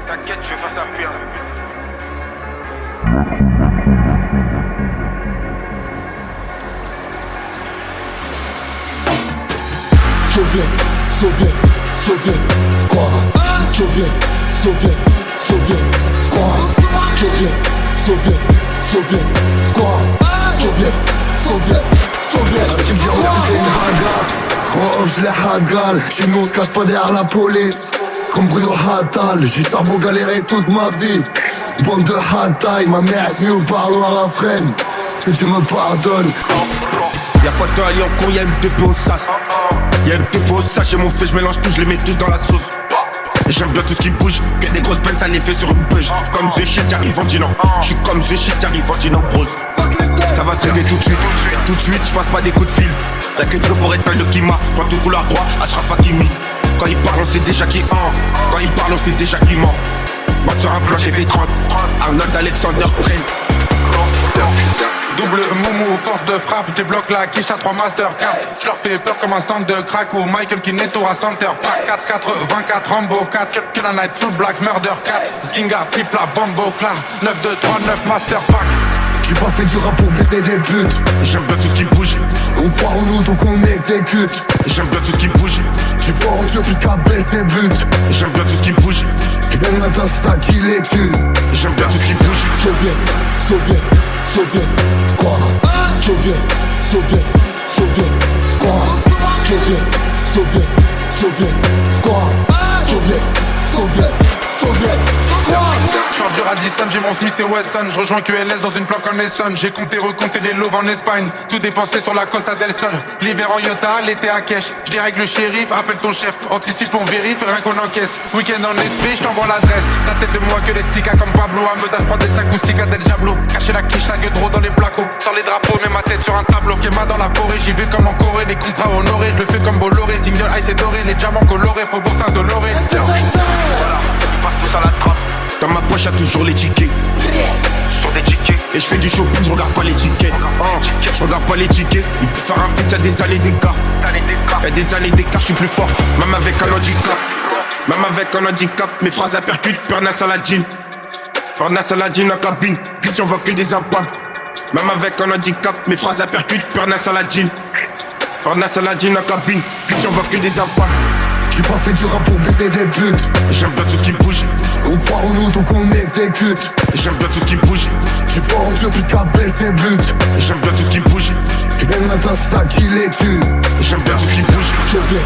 T'inquiète, je vais faire ça pire. Soviet, squad. Soviet, squad. Soviet, squad. Soviet. Tu me dis on fait une bagarre. Oh je l'ai hagal. Chez nous on se cache pas derrière la police. Comme Bruno Hattal, j'ai charbon galéré toute ma vie. Bande de hataille, ma mère est venue au parloir à la freine. Que tu me pardonnes. Y'a photo à Lyon, y'a une dépôt au sas. Y'a une dépôt au sas, j'ai mon feu, je mélange tout, je les mets tous dans la sauce. J'aime bien tout ce qui bouge, que des grosses peines, ça les fait sur une pêche. Comme The Shit, j'arrive en dînant. J'suis comme The Shit, j'arrive en dînant rose. Ça va se régler tout de suite, j'passe pas des coups de fil. Y'a que Dieu pour éteindre le climat, prends tout couloir droit, Ashraf Hakimi. Quand il parle, on sait déjà qui quand il parle, on sait déjà qui ment. Moi sur un plan, j'ai fait 30, Arnold Alexander prenne. Double moumou, force de frappe, je débloque la quiche à 3 Master 4. Je leur fais peur comme un stand de crack ou Michael Kineto à Center. Pack 4, 4, 24, Rambo 4. Killer Night, Full Black, Murder 4. Skinga, Flip, la Bombo Clan. 9, 2, 3, 9, Master Pack. J'ai pas fait du rap pour baiser des putes. J'aime bien tout ce qui bouge. On croit en nous donc on exécute. J'aime bien tout ce qui bouge. J'suis fort en Dieu puis qu'appelle tes buts. J'aime bien tout ce qui bouge. Et même maintenant ça qui les tue. J'aime bien tout ce qui bouge. Soviet, squad. Soviet, squad. Soviet, squad. Short du Radisson, j'ai mon Smith et Wesson. Je rejoins QLS dans une planque en Essonne. J'ai compté, recompté des loaves en Espagne. Tout dépensé sur la Costa del Sol. L'hiver en Iota, l'été à Kesh. Je dirige le shérif, appelle ton chef. Anticipe, on vérifie, rien qu'on encaisse. Week-end en esprit, je t'envoie l'adresse. Ta tête de moi que les sicas comme Pablo. À me prendre des sacs ou cigas del Diablo. Cacher la quiche, la gueule trop dans les placos. Sans les drapeaux, mets ma tête sur un tableau. Schéma dans la forêt, j'y vais comme en Corée. Les contrats honorés, je le fais comme Bolloré. Signal ice et doré, les diamants colorés. Faut bon Saint-Doloré. Voilà, ils passent tous à la trappe. Dans ma poche y'a toujours les tickets. Sur des tickets. Et je fais du shopping, je regarde pas les tickets. Je regarde pas les tickets. Il faut faire un feat, y'a des années d'écart. Y'a des années d'écart, je suis plus fort. Même avec un handicap. Même avec un handicap, mes phrases à percute, Perna Saladin. Perna Saladin en cabine, bitch on voit que des impacts. Même avec un handicap, mes phrases à percute, Perna Saladin. Perna Saladin en cabine, bitch on voit que des impacts. J'ai pas fait du rap pour baiser des putes. J'aime bien tout ce qui bouge. On croit en nous donc on exécute. J'aime bien tout ce qui bouge. J'suis fort en Dieu puis qu'appelle tes buts. J'aime bien tout ce qui bouge. Et même maintenant ça qui les tue. J'aime bien tout ce qui bouge. Soviet,